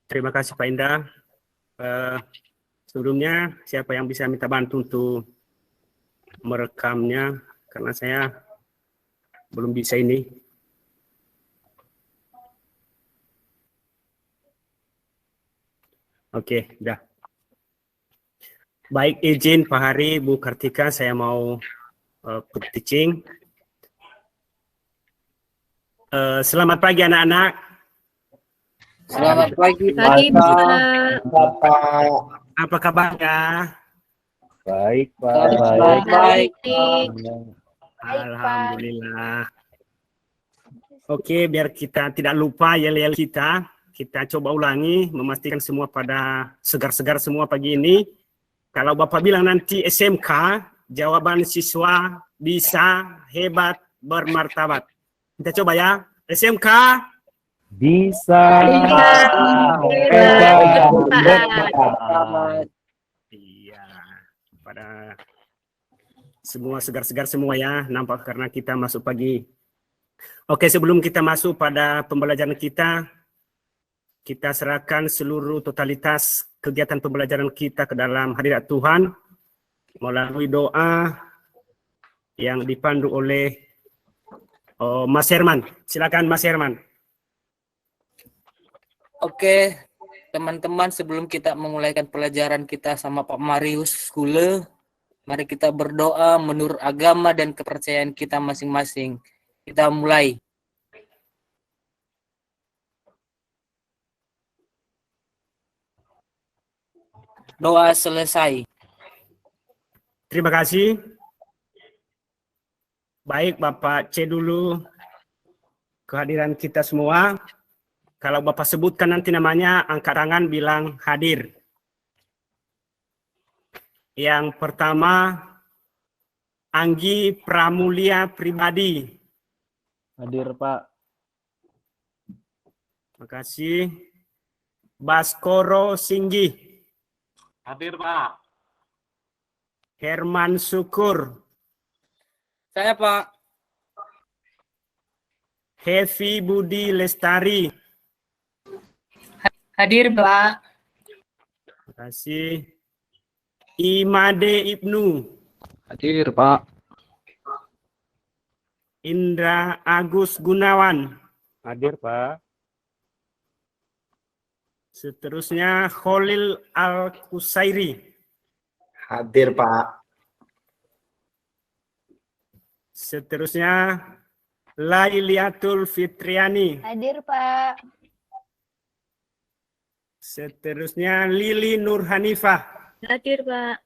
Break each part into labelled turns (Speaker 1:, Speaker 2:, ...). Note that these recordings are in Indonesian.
Speaker 1: Terima kasih Pak Indah. Sebelumnya siapa yang bisa minta bantu untuk merekamnya, karena saya belum bisa ini. Oke, udah. Baik, izin Pak Hari, Bu Kartika, saya mau teaching. Selamat pagi anak-anak.
Speaker 2: Selamat pagi,
Speaker 3: Bapak.
Speaker 1: Apa kabarnya?
Speaker 3: Baik, Pak.
Speaker 2: Baik.
Speaker 1: Alhamdulillah. Oke, biar kita tidak lupa yel-yel kita coba ulangi, memastikan semua pada segar-segar semua pagi ini. Kalau Bapak bilang nanti SMK, jawaban siswa bisa, hebat, bermartabat. Kita coba ya. SMK
Speaker 3: Bisa.
Speaker 1: Iya. Pada semua segar-segar semua ya, nampak karena kita masuk pagi. Oke, sebelum kita masuk pada pembelajaran kita serahkan seluruh totalitas kegiatan pembelajaran kita ke dalam hadirat Tuhan melalui doa yang dipandu oleh Mas Herman. Silakan Mas Herman.
Speaker 2: Oke, teman-teman, sebelum kita memulaikan pelajaran kita sama Pak Marius Skule, mari kita berdoa menurut agama dan kepercayaan kita masing-masing. Kita mulai. Doa selesai.
Speaker 1: Terima kasih. Baik, Bapak C dulu kehadiran kita semua. Kalau Bapak sebutkan nanti namanya, angkat tangan bilang hadir. Yang pertama, Anggi Pramulia Pribadi.
Speaker 3: Hadir, Pak.
Speaker 1: Terima kasih. Baskoro Singgi.
Speaker 4: Hadir, Pak.
Speaker 1: Herman Syukur.
Speaker 2: Saya, Pak.
Speaker 1: Hevi Budi Lestari.
Speaker 5: Hadir, Pak.
Speaker 1: Terima kasih. Imade Ibnu.
Speaker 3: Hadir, Pak.
Speaker 1: Indra Agus Gunawan.
Speaker 3: Hadir, Pak.
Speaker 1: Seterusnya Kholil Al-Kusairi.
Speaker 6: Hadir, Pak.
Speaker 1: Seterusnya Lailiatul Fitriani.
Speaker 7: Hadir, Pak.
Speaker 1: Seterusnya Lili Nur Hanifah.
Speaker 5: Hadir, Pak.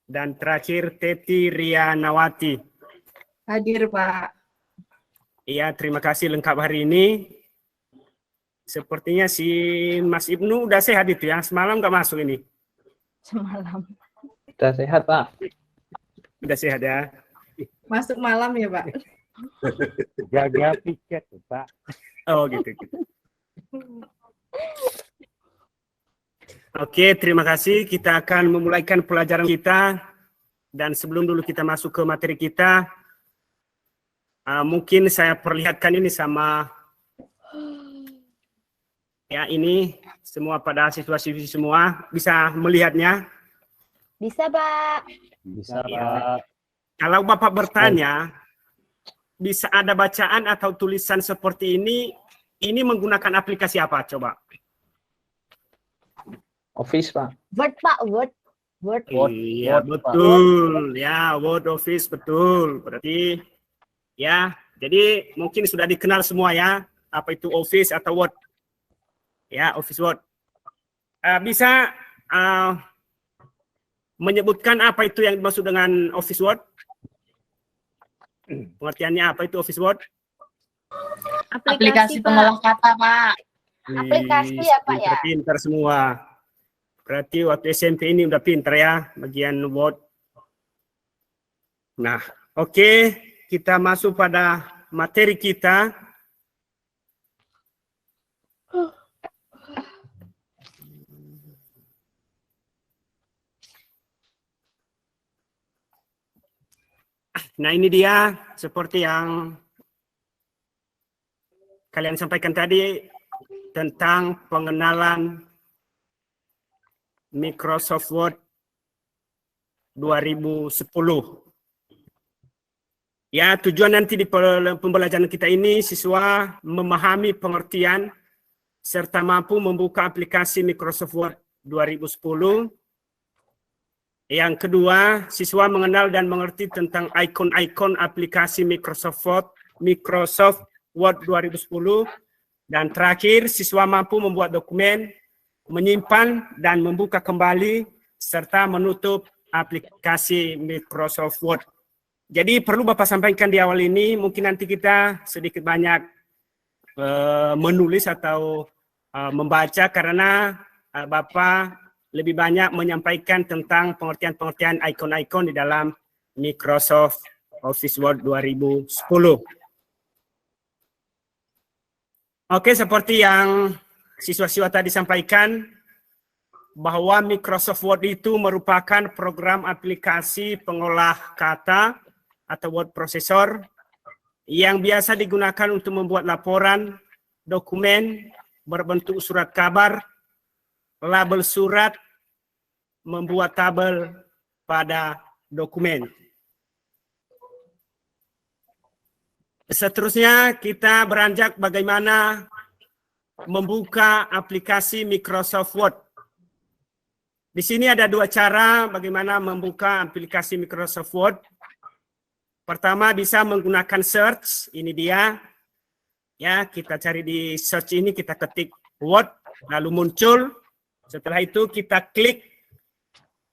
Speaker 1: Dan terakhir Teti Ria Nawati.
Speaker 5: Hadir, Pak.
Speaker 1: Iya, terima kasih lengkap hari ini. Sepertinya si Mas Ibnu udah sehat itu ya. Semalam nggak masuk ini.
Speaker 7: Semalam.
Speaker 3: Kita sehat, Pak.
Speaker 1: Udah sehat ya.
Speaker 5: Masuk malam ya, Pak?
Speaker 3: Jaga piket, Pak.
Speaker 1: Oh gitu. Oke, terima kasih. Kita akan memulaikan pelajaran kita. Dan sebelum dulu kita masuk ke materi kita, mungkin saya perlihatkan ini sama ya ini semua pada situasi semua bisa melihatnya.
Speaker 7: Bisa, Pak.
Speaker 3: Bisa,
Speaker 1: Ya.
Speaker 3: Pak.
Speaker 1: Kalau Bapak bertanya, bisa ada bacaan atau tulisan seperti ini menggunakan aplikasi apa? Coba.
Speaker 3: Office, Pak.
Speaker 7: Word, Pak. Word.
Speaker 1: Iya,
Speaker 3: Word,
Speaker 1: betul. Ya, Word Office, betul. Berarti, ya, jadi mungkin sudah dikenal semua ya, apa itu Office atau Word. Ya, Office Word. Bisa menyebutkan apa itu yang dimaksud dengan Office Word? Pengertiannya apa itu Office Word?
Speaker 5: Aplikasi
Speaker 7: Pak.
Speaker 5: pengolah kata, Pak.
Speaker 7: Aplikasi ya, Pak, ya?
Speaker 1: Pintar semua. Berarti waktu SMP ini udah pintar ya, bagian Word. Nah, oke, kita masuk pada materi kita. Nah, ini dia seperti yang kalian sampaikan tadi, tentang pengenalan Microsoft Word 2010. Ya, tujuan nanti di pembelajaran kita ini siswa memahami pengertian serta mampu membuka aplikasi Microsoft Word 2010. Yang kedua, siswa mengenal dan mengerti tentang ikon-ikon aplikasi Microsoft Word 2010. Dan terakhir, siswa mampu membuat dokumen, menyimpan dan membuka kembali serta menutup aplikasi Microsoft Word. Jadi perlu Bapak sampaikan di awal ini, mungkin nanti kita sedikit banyak menulis atau membaca karena Bapak lebih banyak menyampaikan tentang pengertian-pengertian ikon-ikon di dalam Microsoft Office Word 2010. Oke, seperti yang siswa-siswa tadi sampaikan, bahwa Microsoft Word itu merupakan program aplikasi pengolah kata atau word processor yang biasa digunakan untuk membuat laporan, dokumen, berbentuk surat kabar, label surat, membuat tabel pada dokumen. Seterusnya kita beranjak bagaimana membuka aplikasi Microsoft Word. Di sini ada dua cara bagaimana membuka aplikasi Microsoft Word. Pertama bisa menggunakan search, ini dia. Ya, kita cari di search ini, kita ketik Word, lalu muncul. Setelah itu kita klik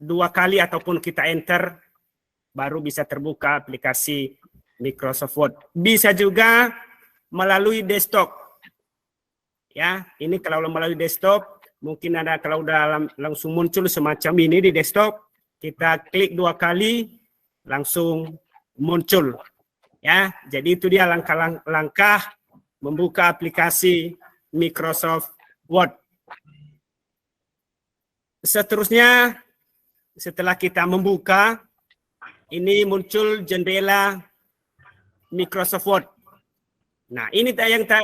Speaker 1: 2 kali ataupun kita enter, baru bisa terbuka aplikasi Microsoft Word. Bisa juga melalui desktop. Ya, ini kalau melalui desktop, mungkin ada kalau udah langsung muncul semacam ini di desktop, kita klik 2 kali, langsung muncul. Ya, jadi itu dia langkah-langkah membuka aplikasi Microsoft Word. Seterusnya, setelah kita membuka, ini muncul jendela Microsoft Word. Nah, ini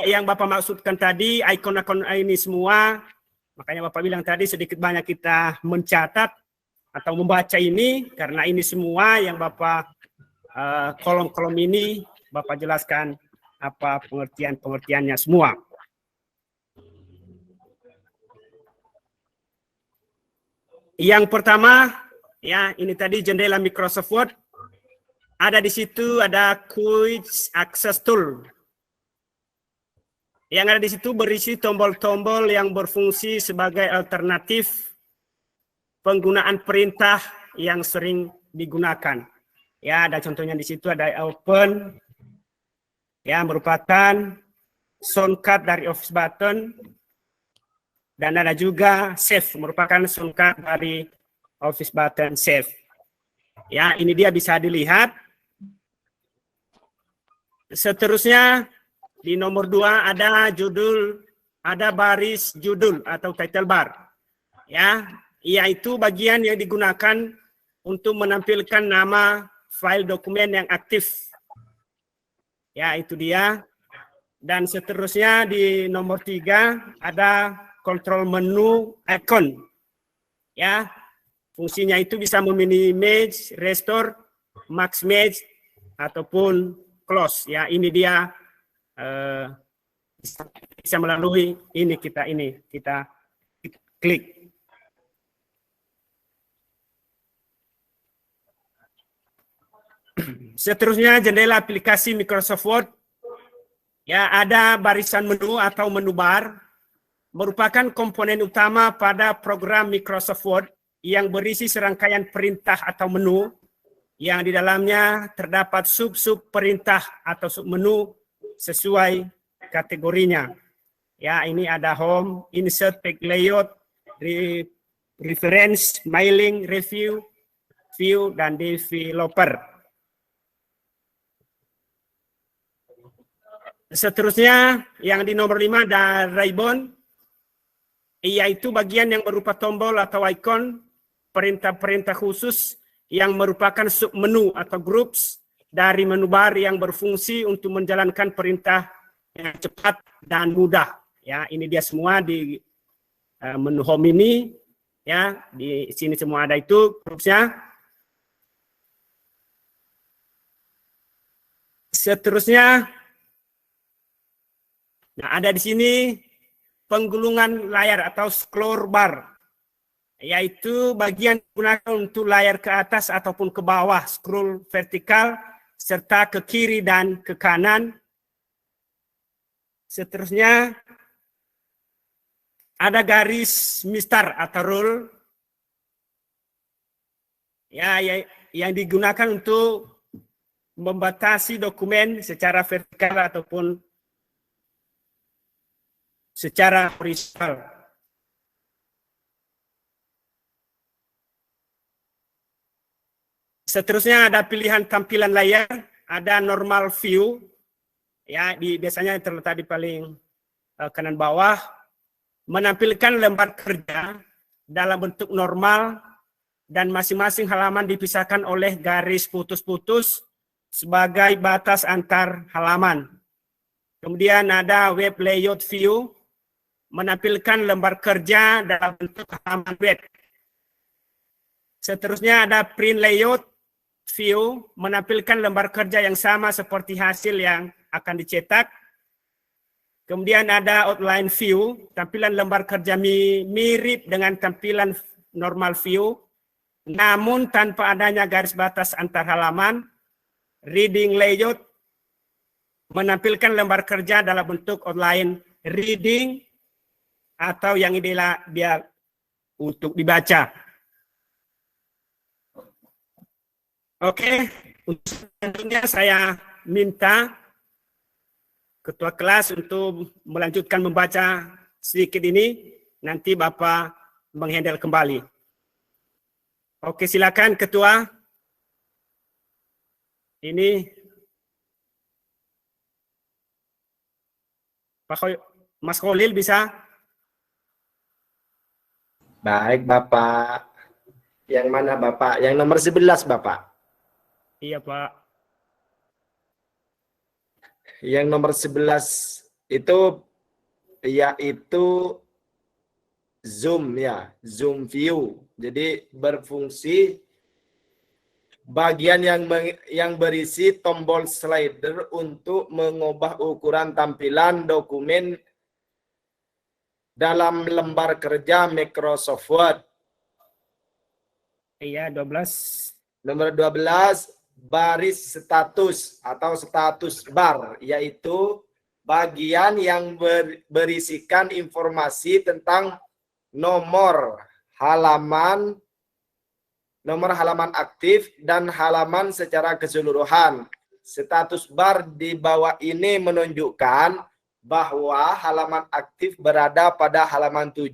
Speaker 1: yang Bapak maksudkan tadi, ikon-ikon ini semua. Makanya Bapak bilang tadi sedikit banyak kita mencatat atau membaca ini, karena ini semua yang Bapak kolom-kolom ini Bapak jelaskan apa pengertian-pengertiannya semua. Yang pertama, ya ini tadi jendela Microsoft Word. Ada di situ ada Quick Access Tool. Yang ada di situ berisi tombol-tombol yang berfungsi sebagai alternatif penggunaan perintah yang sering digunakan. Ya, ada contohnya di situ ada Open, ya merupakan shortcut dari Office button, dan ada juga Save, merupakan shortcut dari Office button Save. Ya, ini dia bisa dilihat. Seterusnya di nomor 2 ada judul, ada baris judul atau title bar. Ya, yaitu bagian yang digunakan untuk menampilkan nama file dokumen yang aktif. Ya, itu dia. Dan seterusnya di nomor 3 ada kontrol menu icon. Ya, fungsinya itu bisa meminimage, restore, maximize ataupun close. Ya, ini dia bisa melalui ini kita klik. Seterusnya jendela aplikasi Microsoft Word. Ya, ada barisan menu atau menu bar, merupakan komponen utama pada program Microsoft Word yang berisi serangkaian perintah atau menu yang di dalamnya terdapat sub-sub perintah atau sub menu sesuai kategorinya. Ya, ini ada home, insert, page layout, reference, mailing, review, view, dan developer. Seterusnya yang di nomor 5 ada ribbon, yaitu bagian yang berupa tombol atau ikon perintah-perintah khusus yang merupakan submenu atau groups dari menu bar yang berfungsi untuk menjalankan perintah yang cepat dan mudah. Ya, ini dia semua di menu home ini. Ya, di sini semua ada itu grupsnya. Seterusnya, nah ada di sini penggulungan layar atau scroll bar, yaitu bagian digunakan untuk layar ke atas ataupun ke bawah, scroll vertikal, serta ke kiri dan ke kanan. Seterusnya, ada garis mistar atau rule ya, yang digunakan untuk membatasi dokumen secara vertikal ataupun secara horizontal. Seterusnya ada pilihan tampilan layar, ada normal view, ya biasanya terletak di paling kanan bawah, menampilkan lembar kerja dalam bentuk normal dan masing-masing halaman dipisahkan oleh garis putus-putus sebagai batas antar halaman. Kemudian ada web layout view, menampilkan lembar kerja dalam bentuk halaman web. Seterusnya ada print layout view, menampilkan lembar kerja yang sama seperti hasil yang akan dicetak. Kemudian ada outline view, tampilan lembar kerja mirip dengan tampilan normal view, namun tanpa adanya garis batas antar halaman. Reading layout, menampilkan lembar kerja dalam bentuk outline reading atau yang ideal dia untuk dibaca. Oke, untuk selanjutnya saya minta ketua kelas untuk melanjutkan membaca sedikit ini, nanti Bapak menghandle kembali. Oke, silakan ketua. Ini Mas Khalil bisa?
Speaker 6: Baik, Bapak. Yang mana, Bapak? Yang nomor 11, Bapak.
Speaker 1: Iya, Pak.
Speaker 6: Yang nomor 11 itu yaitu zoom ya, zoom view. Jadi berfungsi bagian yang berisi tombol slider untuk mengubah ukuran tampilan dokumen dalam lembar kerja Microsoft Word.
Speaker 1: Iya, 12.
Speaker 6: Nomor 12, baris status atau status bar, yaitu bagian yang berisikan informasi tentang nomor halaman aktif dan halaman secara keseluruhan. Status bar di bawah ini menunjukkan bahwa halaman aktif berada pada halaman 7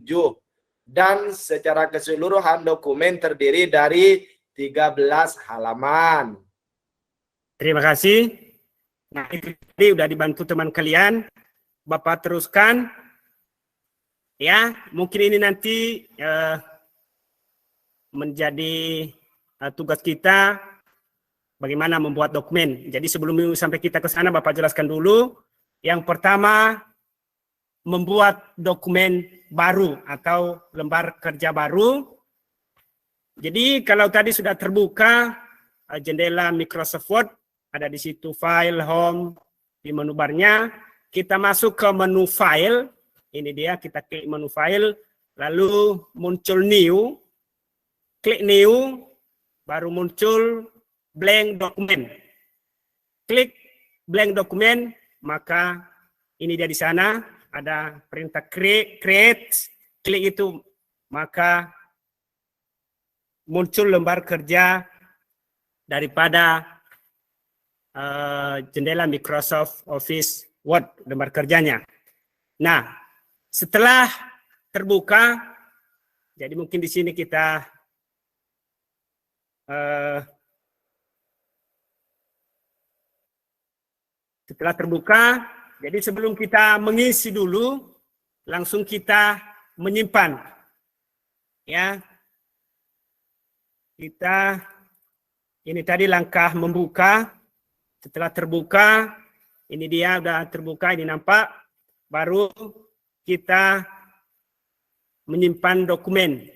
Speaker 6: dan secara keseluruhan dokumen terdiri dari 13 halaman.
Speaker 1: Terima kasih. Nah, itu tadi udah dibantu teman kalian. Bapak teruskan. Ya, mungkin ini nanti menjadi tugas kita bagaimana membuat dokumen. Jadi sebelum sampai kita ke sana, Bapak jelaskan dulu. Yang pertama, membuat dokumen baru atau lembar kerja baru. Jadi kalau tadi sudah terbuka jendela Microsoft Word, ada di situ file, home, di menu barnya. Kita masuk ke menu file. Ini dia, kita klik menu file. Lalu muncul new. Klik new, baru muncul blank dokumen. Klik blank dokumen, maka ini dia di sana. Ada perintah create. Klik itu, maka muncul lembar kerja daripada jendela Microsoft Office Word, lembar kerjanya. Nah, setelah terbuka, jadi mungkin di sini kita setelah terbuka, jadi sebelum kita mengisi dulu, langsung kita menyimpan. Ya, kita ini tadi langkah membuka. Setelah terbuka, ini dia udah terbuka, ini nampak. Baru kita menyimpan dokumen.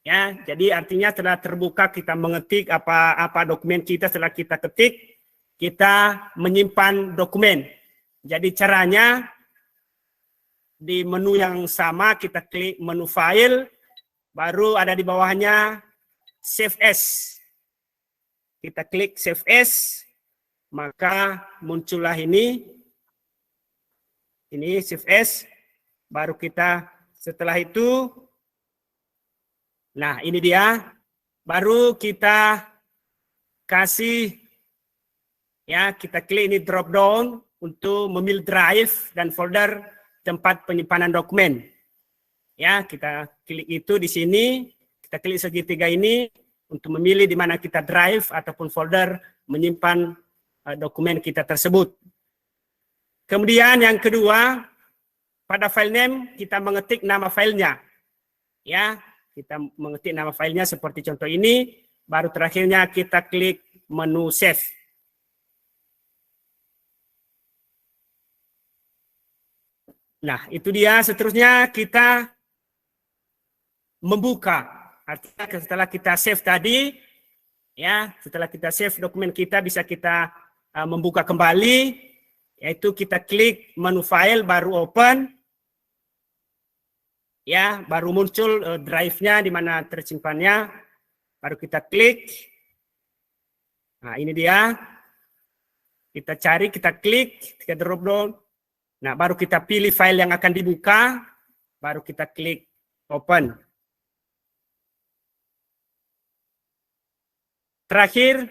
Speaker 1: Ya, jadi artinya setelah terbuka kita mengetik apa dokumen kita, setelah kita ketik, kita menyimpan dokumen. Jadi caranya di menu yang sama kita klik menu file, baru ada di bawahnya save as. Kita klik save as, maka muncullah ini save as, baru kita setelah itu, nah ini dia, baru kita kasih, ya kita klik ini drop down untuk memilih drive dan folder tempat penyimpanan dokumen. Ya, kita klik itu di sini, kita klik segitiga ini untuk memilih di mana kita drive ataupun folder menyimpan dokumen kita tersebut. Kemudian yang kedua, pada file name kita mengetik nama filenya. Ya, kita mengetik nama filenya seperti contoh ini, baru terakhirnya kita klik menu save. Nah, itu dia. Seterusnya kita membuka. Artinya setelah kita save tadi, ya, setelah kita save dokumen kita bisa kita membuka kembali, yaitu kita klik menu file baru open. Ya, baru muncul drive-nya di mana tersimpannya. Baru kita klik. Nah, ini dia. Kita cari, kita klik, kita drop down. Nah, baru kita pilih file yang akan dibuka, baru kita klik open. Terakhir,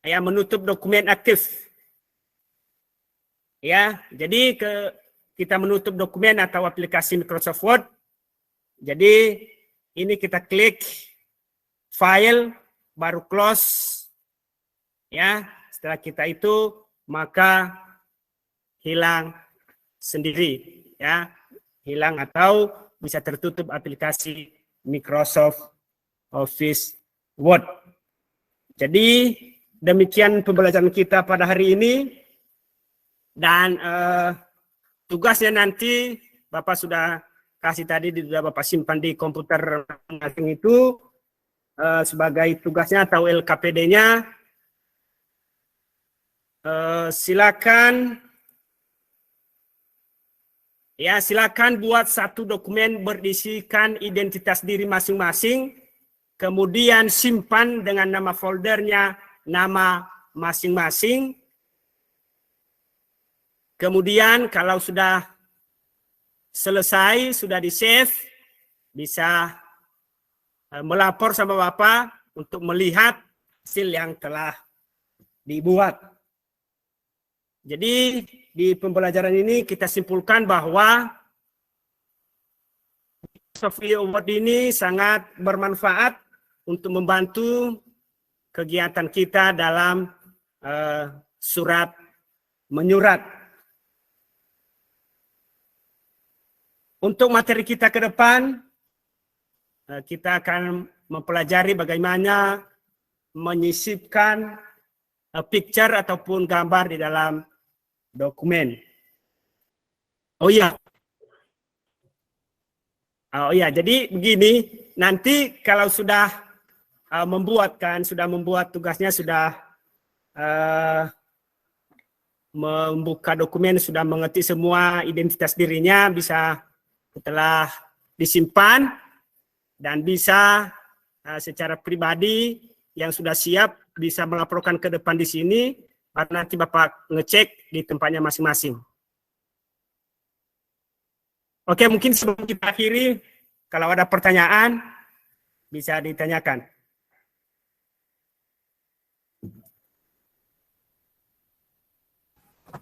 Speaker 1: ya menutup dokumen aktif. Ya, jadi kita menutup dokumen atau aplikasi Microsoft Word. Jadi ini kita klik file, baru close. Ya, setelah kita itu maka hilang sendiri, ya, hilang atau bisa tertutup aplikasi Microsoft Office Word. Jadi demikian pembelajaran kita pada hari ini, dan tugasnya nanti Bapak sudah kasih tadi, sudah Bapak simpan di komputer masing itu sebagai tugasnya atau LKPD-nya. Silakan. Ya, silakan buat satu dokumen berisikan identitas diri masing-masing, kemudian simpan dengan nama foldernya, nama masing-masing. Kemudian kalau sudah selesai, sudah di-save, bisa melapor sama Bapak untuk melihat hasil yang telah dibuat. Jadi di pembelajaran ini kita simpulkan bahwa Software Word ini sangat bermanfaat untuk membantu kegiatan kita dalam surat menyurat. Untuk materi kita ke depan, kita akan mempelajari bagaimana menyisipkan picture ataupun gambar di dalam dokumen. Oh iya, jadi begini, nanti kalau sudah membuat tugasnya, sudah membuka dokumen, sudah mengerti semua identitas dirinya, bisa setelah disimpan dan bisa secara pribadi yang sudah siap bisa melaporkan ke depan di sini. Nanti Bapak ngecek di tempatnya masing-masing. Oke, mungkin sebelum kita akhiri, kalau ada pertanyaan, bisa ditanyakan.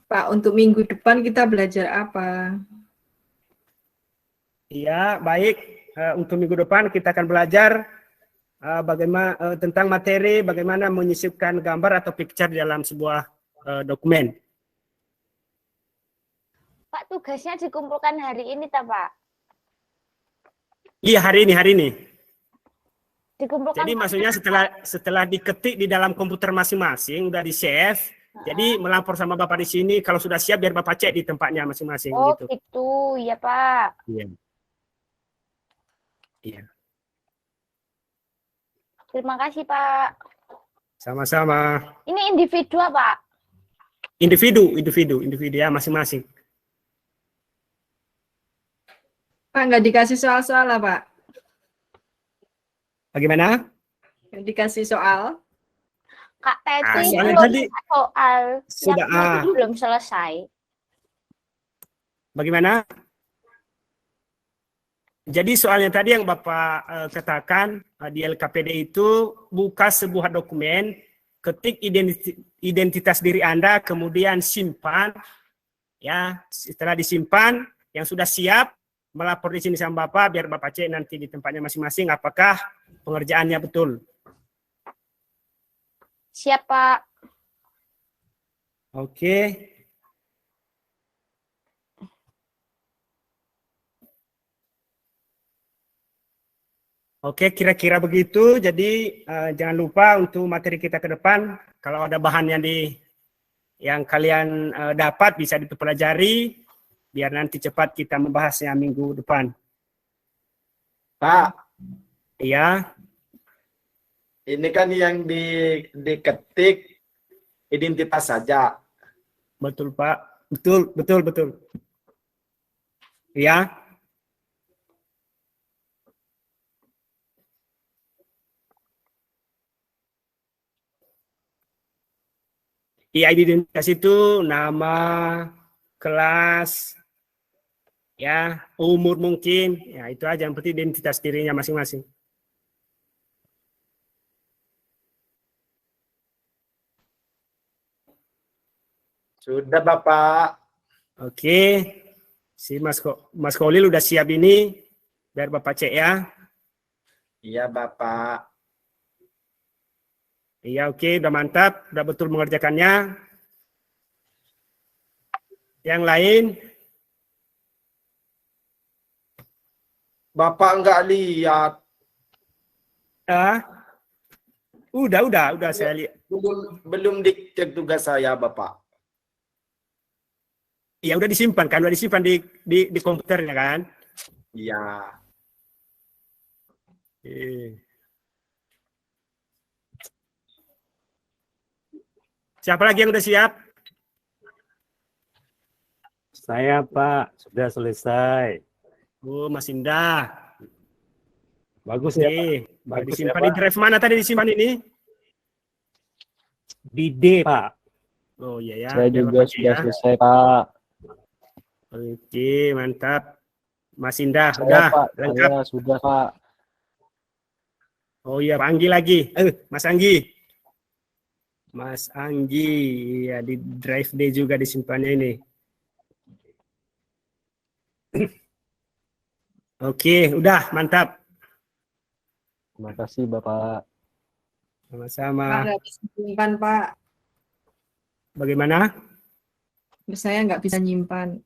Speaker 5: Pak, untuk minggu depan kita belajar apa?
Speaker 1: Iya, baik. Untuk minggu depan kita akan belajar bagaimana tentang materi bagaimana menyisipkan gambar atau picture di dalam sebuah dokumen.
Speaker 7: Pak, tugasnya dikumpulkan hari ini, tak Pak?
Speaker 1: Iya, hari ini.
Speaker 7: Dikumpulkan.
Speaker 1: Jadi maksudnya setelah diketik di dalam komputer masing-masing, udah di save, Jadi melapor sama Bapak di sini, kalau sudah siap biar Bapak cek di tempatnya masing-masing
Speaker 7: Oh
Speaker 1: gitu.
Speaker 7: gitu, ya Pak.
Speaker 1: Iya. Iya.
Speaker 7: Terima kasih Pak.
Speaker 1: Sama-sama.
Speaker 7: Ini individu Pak.
Speaker 1: Individu ya masing-masing.
Speaker 5: Pak, nggak dikasih soal-soal lah, Pak?
Speaker 1: Bagaimana?
Speaker 5: Nggak dikasih soal?
Speaker 7: Kak Teti
Speaker 1: soalnya
Speaker 7: belum
Speaker 1: tadi
Speaker 7: soal
Speaker 1: sudah,
Speaker 7: yang belum selesai.
Speaker 1: Bagaimana? Jadi soalnya tadi yang Bapak katakan di LKPD itu buka sebuah dokumen, ketik identitas diri Anda, kemudian simpan, ya. Setelah disimpan, yang sudah siap melapor di sini sama Bapak, biar Bapak cek nanti di tempatnya masing-masing apakah pengerjaannya betul.
Speaker 7: Siap Pak.
Speaker 1: Oke. Oke, kira-kira begitu. Jadi jangan lupa untuk materi kita ke depan, kalau ada bahan yang kalian dapat bisa dipelajari, biar nanti cepat kita membahasnya minggu depan.
Speaker 6: Pak,
Speaker 1: Iya,
Speaker 6: ini kan yang diketik identitas saja.
Speaker 1: betul Pak. Betul. Iya. Iya, identitas itu nama, kelas, ya, umur mungkin, ya itu aja yang penting identitas dirinya masing-masing.
Speaker 6: Sudah Bapak.
Speaker 1: Oke, si Mas Kholil udah siap ini, biar Bapak cek ya.
Speaker 6: Iya Bapak.
Speaker 1: Iya, oke, udah mantap, udah betul mengerjakannya. Yang lain,
Speaker 6: Bapak nggak lihat.
Speaker 1: udah saya lihat.
Speaker 6: Belum dicek tugas saya Bapak.
Speaker 1: Ya udah disimpan kan, udah disimpan di komputernya kan.
Speaker 6: Iya.
Speaker 1: Siapa lagi yang udah siap?
Speaker 3: Saya Pak, sudah selesai.
Speaker 1: Oh, Mas Indah.
Speaker 3: Bagus ya Pak.
Speaker 1: Oke,
Speaker 3: Bagus
Speaker 1: disimpan
Speaker 3: ya,
Speaker 1: di
Speaker 3: Pak.
Speaker 1: drive mana tadi disimpan ini?
Speaker 3: Di D Pak.
Speaker 1: Oh iya ya.
Speaker 8: Saya
Speaker 1: biar
Speaker 8: juga
Speaker 1: Bapak cek
Speaker 8: sudah
Speaker 1: ya.
Speaker 8: selesai, Pak.
Speaker 1: Oke, mantap. Mas Indah,
Speaker 8: Saya,
Speaker 1: udah
Speaker 8: Pak.
Speaker 1: lengkap.
Speaker 8: Saya sudah, Pak.
Speaker 1: Oh iya, Pak Anggi lagi. Mas Anggi. Mas Anggi, ya di drive D juga disimpannya ini. Oke, udah mantap.
Speaker 8: Terima kasih, Bapak.
Speaker 5: Pak,
Speaker 1: Sama-sama.
Speaker 5: nggak bisa nyimpan, Pak.
Speaker 1: Bagaimana?
Speaker 5: Saya nggak bisa nyimpan.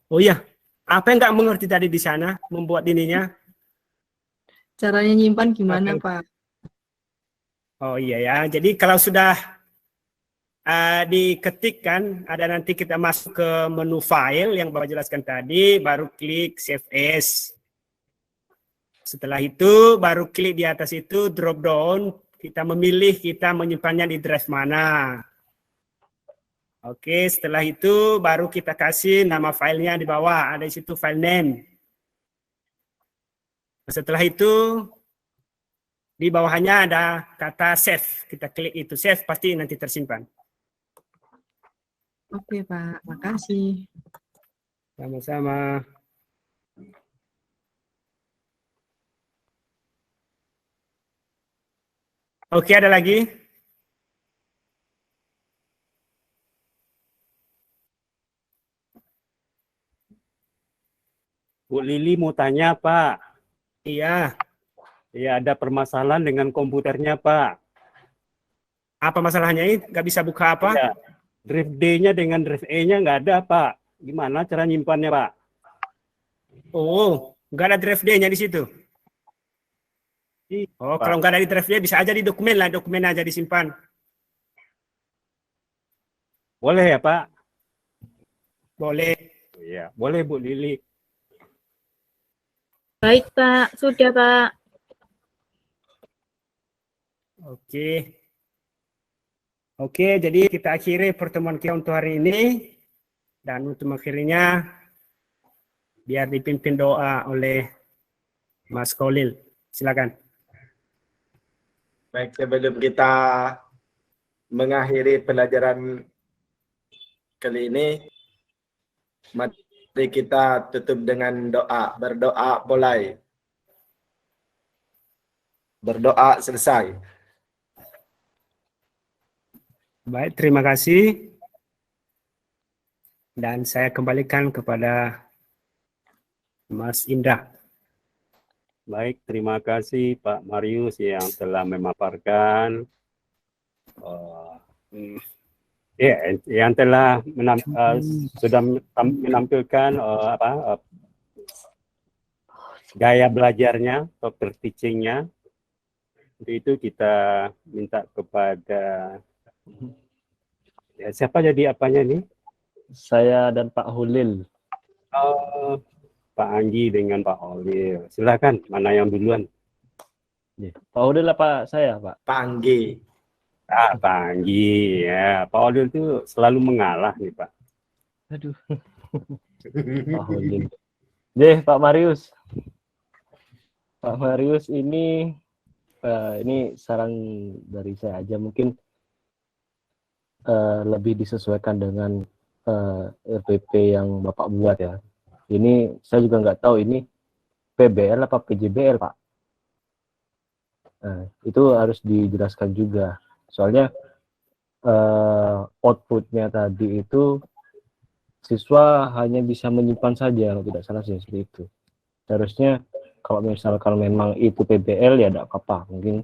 Speaker 1: Oh iya, apa yang nggak mengerti tadi di sana membuat ininya?
Speaker 5: Caranya nyimpan gimana,
Speaker 1: Oke.
Speaker 5: Pak?
Speaker 1: Oh iya ya, jadi kalau sudah diketik kan, ada nanti kita masuk ke menu file yang Bapak jelaskan tadi, baru klik save as. Setelah itu baru klik di atas itu drop down, kita memilih kita menyimpannya di drive mana. Oke, setelah itu baru kita kasih nama filenya di bawah, ada di situ file name. Setelah itu di bawahnya ada kata save, kita klik itu save, pasti nanti tersimpan.
Speaker 5: Oke, Pak. Makasih.
Speaker 1: Sama-sama. Oke, ada lagi?
Speaker 3: Bu Lili mau tanya Pak.
Speaker 1: Iya.
Speaker 3: Ya ada permasalahan dengan komputernya Pak.
Speaker 1: Apa masalahnya ini? Nggak bisa buka apa?
Speaker 3: Ya, drive D-nya dengan drive E-nya nggak ada Pak. Gimana cara nyimpannya Pak?
Speaker 1: Oh, nggak ada drive D-nya di situ.
Speaker 3: Iya,
Speaker 1: Oh,
Speaker 3: Pak.
Speaker 1: kalau nggak ada di drive D bisa aja di dokumen lah, dokumen aja disimpan.
Speaker 3: Boleh ya Pak?
Speaker 1: Boleh.
Speaker 3: Iya, boleh Bu Lili.
Speaker 9: Baik, Pak. Sudah, Pak.
Speaker 1: Oke. Oke, jadi kita akhiri pertemuan kita untuk hari ini. Dan untuk mengakhirinya, biar dipimpin doa oleh Mas Kolil. Silakan.
Speaker 6: Baik, sebelum kita mengakhiri pelajaran kali ini, mari kita tutup dengan doa. Berdoa mulai. Berdoa selesai.
Speaker 1: Baik, terima kasih. Dan saya kembalikan kepada Mas Indra.
Speaker 3: Baik, terima kasih Pak Marius yang telah memaparkan yang telah sudah menampilkan gaya belajarnya, dokter teachingnya. Untuk itu kita minta kepada siapa jadi apanya nih?
Speaker 8: Saya dan Pak Hulil.
Speaker 3: Pak Anggi dengan Pak Holil. Silakan, mana yang duluan?
Speaker 8: Pak Hulil apa saya, Pak?
Speaker 6: Pak Anggi.
Speaker 3: Pak Anggi, ya. Pak Holil itu selalu mengalah nih, Pak.
Speaker 8: Aduh. Pak Hulil. Pak Marius. Pak Marius ini saran dari saya aja, mungkin lebih disesuaikan dengan RPP yang Bapak buat ya. Ini saya juga nggak tahu ini PBL apa PJBL, Pak. Nah, itu harus dijelaskan juga. Soalnya outputnya tadi itu siswa hanya bisa menyimpan saja, kalau tidak salah sih seperti itu. Seharusnya kalau misalkan memang itu PBL ya tidak apa-apa. Mungkin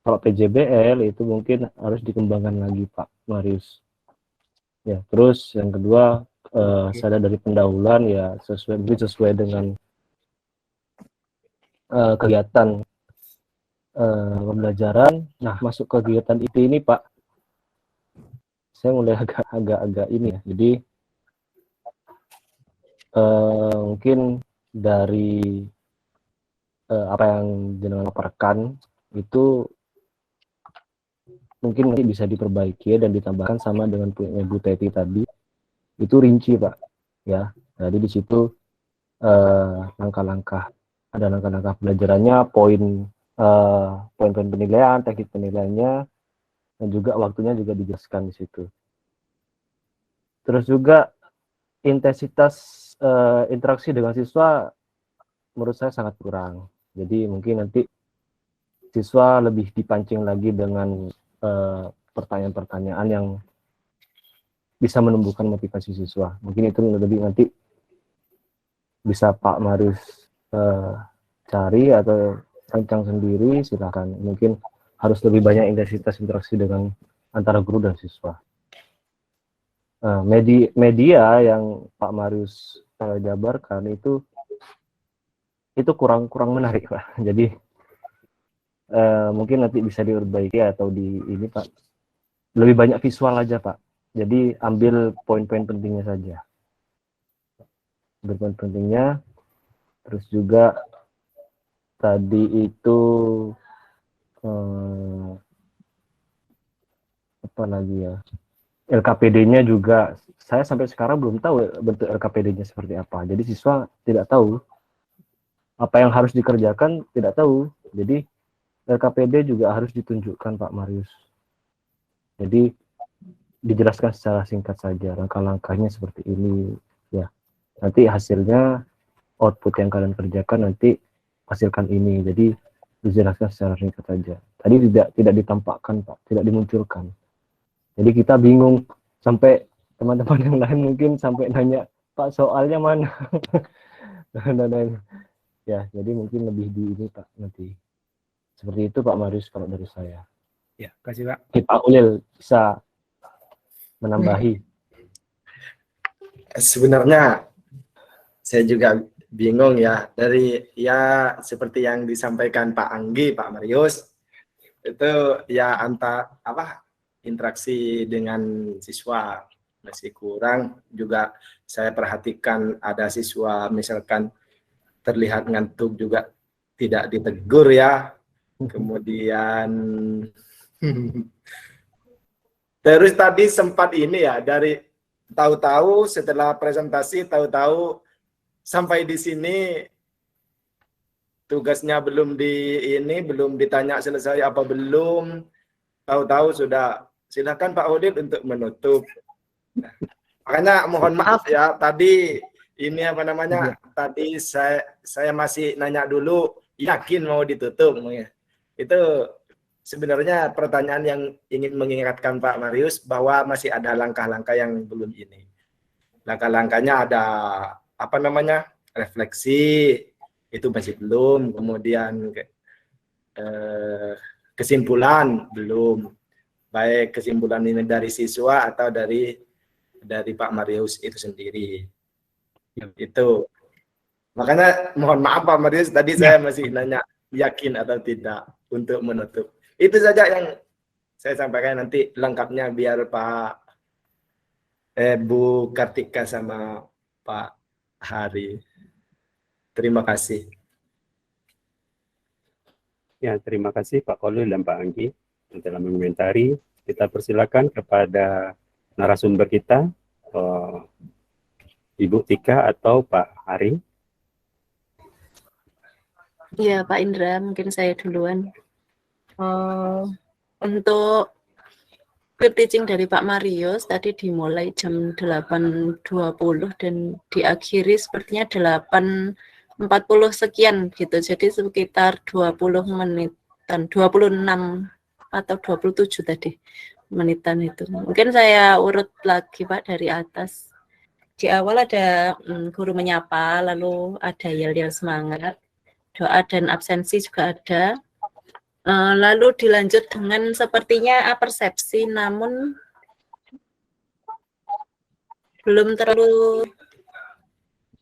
Speaker 8: kalau PJBL itu mungkin harus dikembangkan lagi, Pak Marius. Ya, terus yang kedua saya dari pendahuluan ya sesuai dengan kegiatan pembelajaran. Nah, masuk ke kegiatan IT ini, Pak, saya mulai agak ini ya. Jadi mungkin dari apa yang jenengan laporkan itu mungkin nanti bisa diperbaiki dan ditambahkan sama dengan punya Bu Teti tadi. Itu rinci, Pak, ya. Jadi di situ langkah-langkah pelajarannya, poin-poin penilaian, teknik penilaiannya, dan juga waktunya juga dijelaskan di situ. Terus juga intensitas interaksi dengan siswa menurut saya sangat kurang. Jadi mungkin nanti siswa lebih dipancing lagi dengan pertanyaan-pertanyaan yang bisa menumbuhkan motivasi siswa. Mungkin itu lebih nanti bisa Pak Marius cari atau rancang sendiri, silakan. Mungkin harus lebih banyak intensitas interaksi dengan antara guru dan siswa. Media yang Pak Marius jabarkan itu kurang menarik, Pak. Jadi mungkin nanti bisa diperbaiki atau ini, Pak, lebih banyak visual aja, Pak. Jadi ambil poin-poin pentingnya saja. Poin pentingnya. Terus juga tadi itu apa lagi ya? LKPD-nya juga saya sampai sekarang belum tahu bentuk LKPD-nya seperti apa. Jadi siswa tidak tahu apa yang harus dikerjakan, tidak tahu. Jadi LKPD juga harus ditunjukkan, Pak Marius. Jadi dijelaskan secara singkat saja, langkah-langkahnya seperti ini ya. Nanti hasilnya, output yang kalian kerjakan nanti hasilkan ini. Jadi dijelaskan secara singkat saja. Tadi tidak ditampakkan, Pak, tidak dimunculkan. Jadi kita bingung, sampai teman-teman yang lain mungkin sampai nanya, Pak, soalnya mana? Ya, jadi mungkin lebih di ini, Pak, nanti. Seperti itu, Pak Marius, kalau dari saya.
Speaker 1: Ya, kasih, Pak.
Speaker 8: Pak Ulil bisa menambahi.
Speaker 6: Sebenarnya saya juga bingung ya, dari ya seperti yang disampaikan Pak Anggi, Pak Marius, itu ya interaksi dengan siswa. masih kurang. Juga saya perhatikan ada siswa misalkan terlihat ngantuk juga tidak ditegur ya. Kemudian terus tadi sempat ini ya, dari tahu-tahu setelah presentasi tahu-tahu sampai di sini tugasnya belum belum ditanya selesai apa belum, tahu-tahu sudah. Silakan Pak Odil untuk menutup. Nah, makanya mohon maaf ya, tadi ini apa namanya, tadi saya masih nanya dulu, yakin mau ditutup. Itu sebenarnya pertanyaan yang ingin mengingatkan Pak Marius bahwa masih ada langkah-langkah yang belum ini. Langkah-langkahnya ada apa namanya, refleksi, itu masih belum. Kemudian kesimpulan belum. Baik kesimpulan ini dari siswa atau dari Pak Marius itu sendiri. Itu. Makanya mohon maaf Pak Marius, tadi saya masih nanya yakin atau tidak untuk menutup. Itu saja yang saya sampaikan, nanti lengkapnya biar Bu Kartika sama Pak Hari. Terima kasih.
Speaker 3: Ya, terima kasih Pak Kolil dan Pak Anggi telah mengomentari. Kita persilakan kepada narasumber kita, Ibu Tika atau Pak Hari.
Speaker 10: Ya, Pak Indra, mungkin saya duluan. Untuk peer teaching dari Pak Marius tadi dimulai jam 8.20 dan diakhiri sepertinya 8.40 sekian gitu. Jadi sekitar 20 menitan, 26 atau 27 tadi menitan itu. Mungkin saya urut lagi Pak dari atas. Di awal ada guru menyapa, lalu ada yel-yel semangat, doa dan absensi juga ada. Lalu dilanjut dengan sepertinya persepsi, namun belum terlalu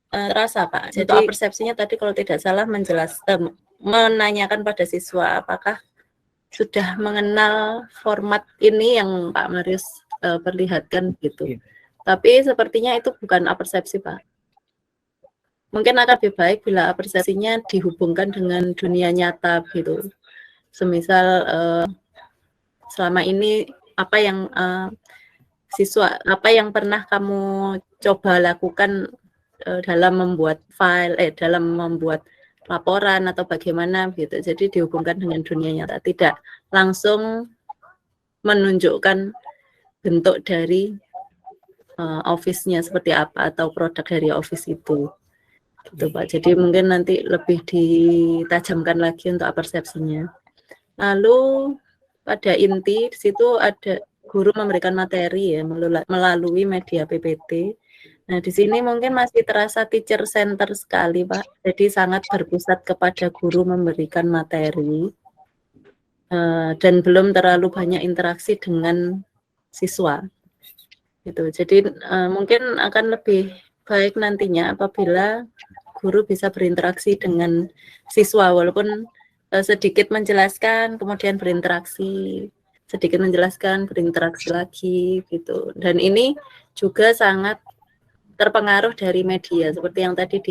Speaker 10: terasa Pak. Jadi persepsinya tadi kalau tidak salah menanyakan pada siswa apakah sudah mengenal format ini yang Pak Marius perlihatkan gitu. Tapi sepertinya itu bukan persepsi Pak. Mungkin akan lebih baik bila persepsinya dihubungkan dengan dunia nyata gitu. Semisal selama ini apa yang apa yang pernah kamu coba lakukan dalam membuat file, dalam membuat laporan atau bagaimana gitu. Jadi dihubungkan dengan dunia nyata, tidak langsung menunjukkan bentuk dari office-nya seperti apa atau produk dari office itu. Gitu Pak. Jadi mungkin nanti lebih ditajamkan lagi untuk persepsinya. Lalu pada inti di situ ada guru memberikan materi ya melalui media PPT. Nah, di sini mungkin masih terasa teacher center sekali, Pak. Jadi sangat berpusat kepada guru memberikan materi dan belum terlalu banyak interaksi dengan siswa. Gitu. Jadi mungkin akan lebih baik nantinya apabila guru bisa berinteraksi dengan siswa, walaupun sedikit menjelaskan, kemudian berinteraksi, sedikit menjelaskan, berinteraksi lagi, gitu. Dan ini juga sangat terpengaruh dari media, seperti yang tadi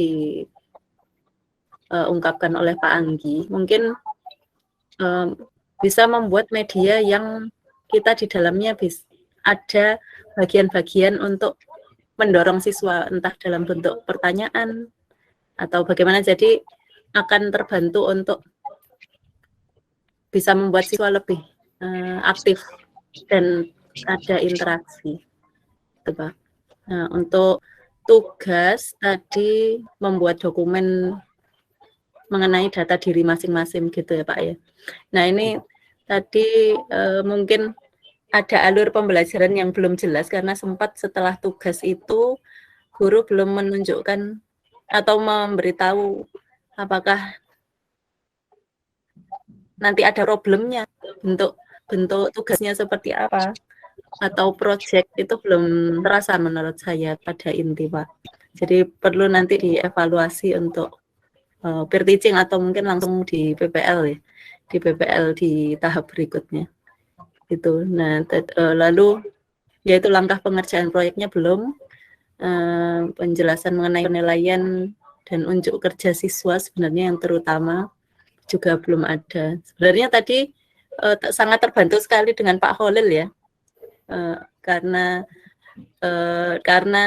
Speaker 10: diungkapkan oleh Pak Anggi. Mungkin bisa membuat media yang kita di dalamnya ada bagian-bagian untuk mendorong siswa, entah dalam bentuk pertanyaan, atau bagaimana, jadi akan terbantu untuk bisa membuat siswa lebih aktif dan ada interaksi. Itu, Pak. Nah, untuk tugas tadi membuat dokumen mengenai data diri masing-masing gitu ya Pak ya. Nah ini tadi mungkin ada alur pembelajaran yang belum jelas karena sempat setelah tugas itu guru belum menunjukkan atau memberitahu apakah nanti ada problemnya, bentuk tugasnya seperti apa, atau project itu belum terasa menurut saya pada inti Pak. Jadi perlu nanti dievaluasi untuk peer teaching atau mungkin langsung di PPL ya, di PPL di tahap berikutnya. Itu. Nah, lalu yaitu langkah pengerjaan proyeknya belum, penjelasan mengenai penilaian dan unjuk kerja siswa sebenarnya yang terutama juga belum ada. Sebenarnya tadi sangat terbantu sekali dengan Pak Khalil ya, karena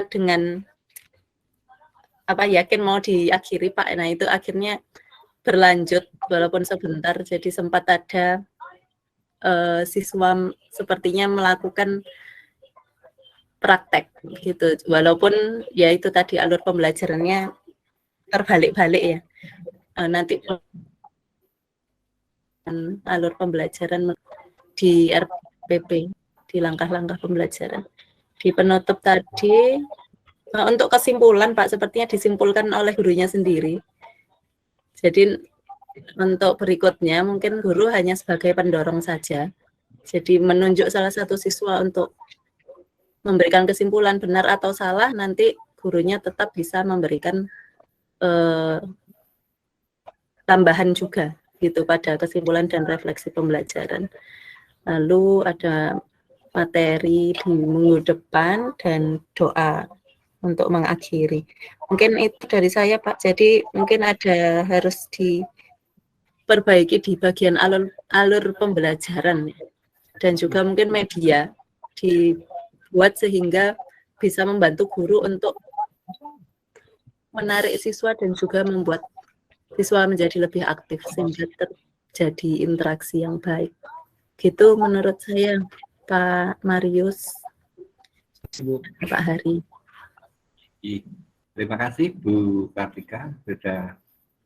Speaker 10: dengan yakin mau diakhiri Pak, nah itu akhirnya berlanjut walaupun sebentar, jadi sempat ada siswa sepertinya melakukan praktek gitu, walaupun ya itu tadi alur pembelajarannya terbalik-balik ya, nanti alur pembelajaran di RPP, di langkah-langkah pembelajaran. Di penutup tadi, untuk kesimpulan Pak, sepertinya disimpulkan oleh gurunya sendiri. Jadi untuk berikutnya mungkin guru hanya sebagai pendorong saja. Jadi menunjuk salah satu siswa untuk memberikan kesimpulan benar atau salah, nanti gurunya tetap bisa memberikan tambahan juga gitu pada kesimpulan dan refleksi pembelajaran. Lalu ada materi di minggu depan dan doa untuk mengakhiri. Mungkin itu dari saya Pak. Jadi mungkin ada harus diperbaiki di bagian alur pembelajaran dan juga mungkin media dibuat sehingga bisa membantu guru untuk menarik siswa dan juga membuat siswa menjadi lebih aktif sehingga terjadi interaksi yang baik. Gitu menurut saya, Pak Marius, Pak Hari.
Speaker 11: Terima kasih Bu Kartika, sudah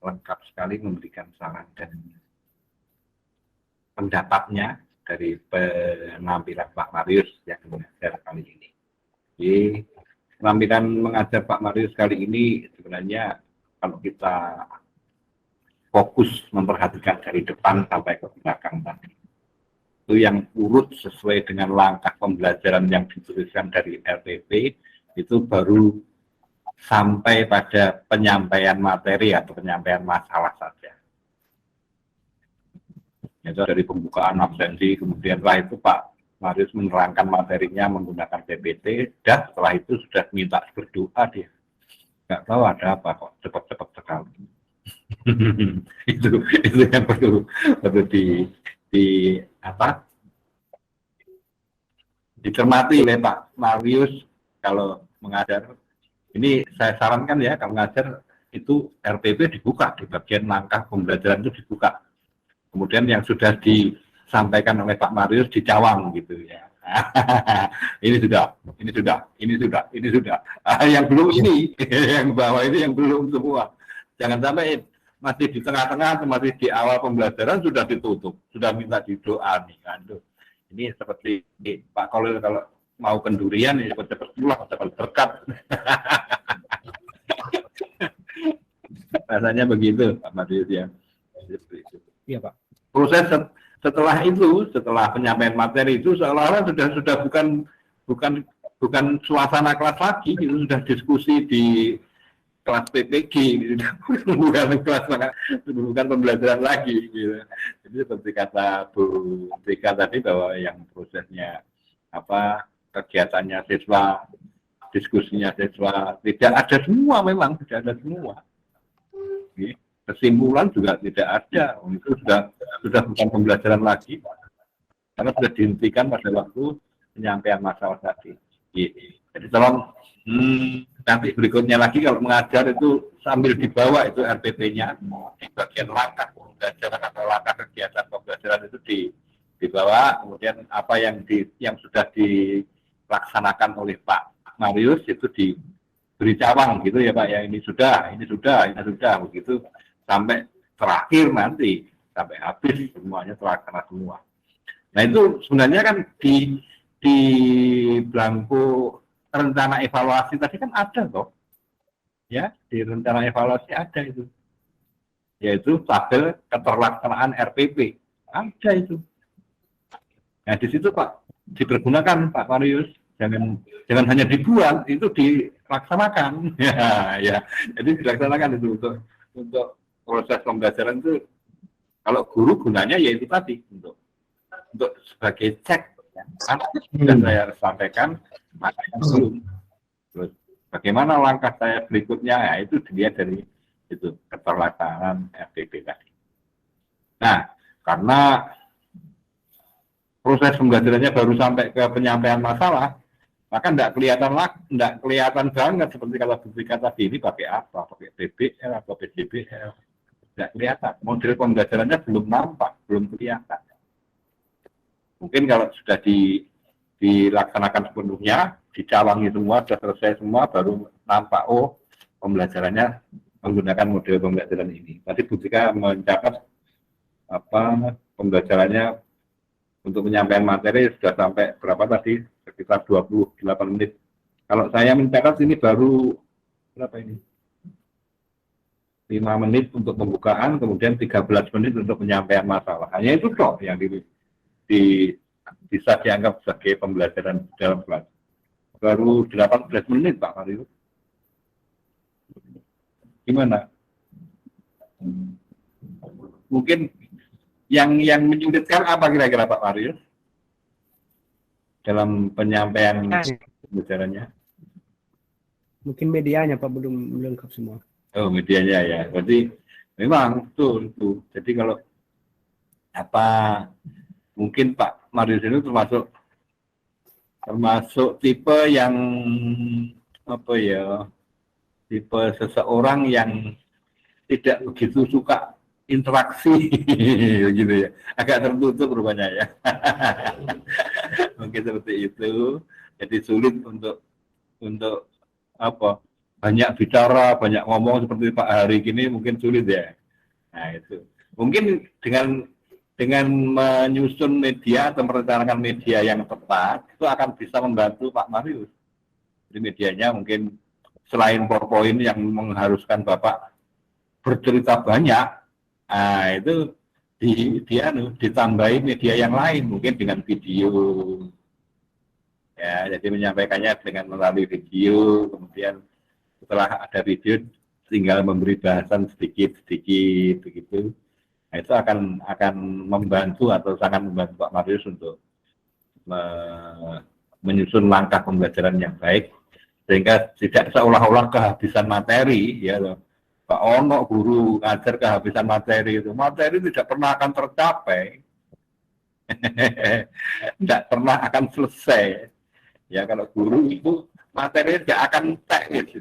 Speaker 11: lengkap sekali memberikan saran dan pendapatnya dari penampilan Pak Marius yang mengajar kali ini. Jadi penampilan mengajar Pak Marius kali ini sebenarnya kalau kita fokus memperhatikan dari depan sampai ke belakang tadi, itu yang urut sesuai dengan langkah pembelajaran yang dituliskan dari RPP, itu baru sampai pada penyampaian materi atau penyampaian masalah saja. Itu dari pembukaan absensi, kemudian setelah itu Pak Marius menerangkan materinya menggunakan PPT, dan setelah itu sudah minta berdoa dia. Nggak tahu ada apa kok, cepat-cepat sekali. itu yang perlu dicermati oleh Pak Marius kalau mengajar. Ini saya sarankan ya, kalau mengajar itu RPP dibuka, di bagian langkah pembelajaran itu dibuka. Kemudian yang sudah disampaikan oleh Pak Marius dicawang gitu ya. ini sudah. Yang belum ini, yang bawah ini yang belum semua. Jangan sampai masih di tengah-tengah, masih di awal pembelajaran sudah ditutup, sudah minta didoa nih kan. Ini seperti Pak Khalil kalau mau kendurian ya cepat-cepat pulang, cepat berkat. Rasanya begitu Pak Marius ya.
Speaker 1: Iya Pak.
Speaker 11: Proses setelah itu, setelah penyampaian materi itu seolah-olah sudah bukan suasana kelas lagi, itu sudah diskusi di kelas PPG, bukan pembelajaran lagi. Gitu. Jadi seperti kata Bu Tika tadi bahwa yang prosesnya kegiatannya siswa, diskusinya siswa tidak ada semua, memang tidak ada semua. Gitu. Kesimpulan juga tidak ada, itu sudah bukan pembelajaran lagi, karena sudah dihentikan pada waktu penyampaian masalah tadi. Jadi tolong nanti berikutnya lagi kalau mengajar itu sambil dibawa itu RPP-nya di bagian langkah pembelajaran atau langkah kegiatan pembelajaran itu dibawa, kemudian apa yang sudah dilaksanakan oleh Pak Marius itu diberi cawang gitu ya Pak ya, ini sudah begitu sampai terakhir nanti sampai habis semuanya terlaksana semua. Nah itu sebenarnya kan di belangko rencana evaluasi tadi kan ada toh, ya di rencana evaluasi ada itu, yaitu tabel keterlaksanaan RPP ada itu. Nah di situ Pak dipergunakan Pak Marius, jangan hanya dibuat, itu dilaksanakan ya jadi dilaksanakan itu untuk proses pembelajaran itu. Kalau guru gunanya yaitu tadi untuk sebagai cek ya. Kan sudah saya sampaikan, maka yang belum. Terus bagaimana langkah saya berikutnya? Ya, itu dilihat dari itu keterlaksanaan FDP tadi. Nah, karena proses pembelajarannya baru sampai ke penyampaian masalah, maka tidak kelihatan banget seperti kalau BPK tadi ini pakai apa, pakai PBL atau PJBL, tidak kelihatan. Model pembelajarannya belum nampak, belum kelihatan. Mungkin kalau sudah dilaksanakan sepenuhnya, dicawangi semua, sudah selesai semua, baru nampak, oh pembelajarannya menggunakan model pembelajaran ini. Tadi BPK mencatat pembelajarannya untuk penyampaian materi sudah sampai berapa tadi? Sekitar 28 menit. Kalau saya mencatat ini baru berapa ini? 5 menit untuk pembukaan, kemudian 13 menit untuk penyampaian masalah. Hanya itu toh yang bisa dianggap sebagai pembelajaran dalam kelas. Baru 18 menit Pak Mario. Gimana? Mungkin yang menyulitkan apa kira-kira Pak Mario dalam penyampaian pembelajarannya?
Speaker 1: Mungkin medianya Pak belum lengkap semua.
Speaker 11: Oh, medianya ya. Berarti memang betul itu. Jadi kalau mungkin Pak Marius ini termasuk tipe yang tipe seseorang yang tidak begitu suka interaksi gitu ya, agak tertutup rupanya ya. Mungkin seperti itu, jadi sulit untuk banyak bicara, banyak ngomong seperti Pak Hari gini mungkin sulit ya. Nah itu mungkin dengan menyusun media atau merencanakan media yang tepat itu akan bisa membantu Pak Marius. Jadi medianya mungkin selain PowerPoint yang mengharuskan Bapak bercerita banyak, itu ditambahi media yang lain, mungkin dengan video. Ya, jadi menyampaikannya dengan melalui video, kemudian setelah ada video tinggal memberi bahasan sedikit-sedikit begitu. Nah, itu akan membantu atau sangat membantu Pak Marius untuk menyusun langkah pembelajaran yang baik sehingga tidak seolah-olah kehabisan materi ya loh. Pak Ono guru ngajar kehabisan materi itu. Materi tidak pernah akan tercapai. Tidak pernah akan selesai. Ya kalau guru itu materi tidak akan entek gitu.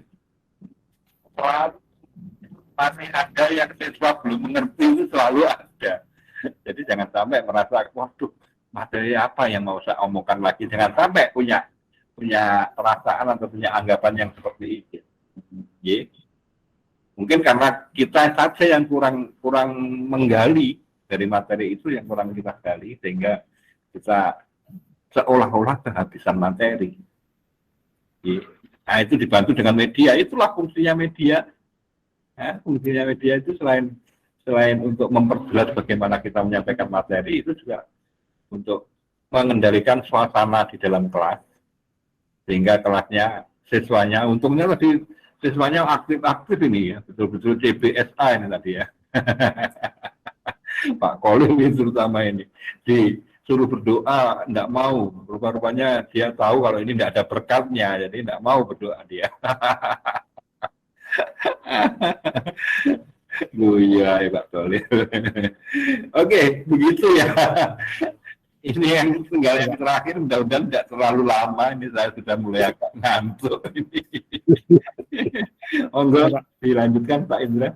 Speaker 11: Masih ada yang siswa belum mengerti itu selalu ada. Jadi jangan sampai merasa, waduh materi apa yang mau saya omongkan lagi. Jangan sampai punya perasaan atau punya anggapan yang seperti itu. Ya. Mungkin karena kita saja yang kurang menggali dari materi itu yang kurang kita gali sehingga kita seolah-olah kehabisan materi. Nah itu dibantu dengan media, itulah fungsinya media. Ya, fungsinya media itu selain untuk memperjelas bagaimana kita menyampaikan materi, itu juga untuk mengendalikan suasana di dalam kelas sehingga kelasnya siswanya untungnya tadi siswanya aktif-aktif ini ya, betul-betul CBSA ini tadi ya. Pak Kolil ini terutama ini disuruh berdoa, enggak mau. Rupa-rupanya dia tahu kalau ini enggak ada berkatnya, jadi enggak mau berdoa dia. Iya, Pak Kolil. Oke, begitu ya. Ini yang tinggal yang terakhir, mudah-mudahan tidak terlalu lama. Ini saya sudah mulai agak ngantuk. Monggo dilanjutkan Pak Indra.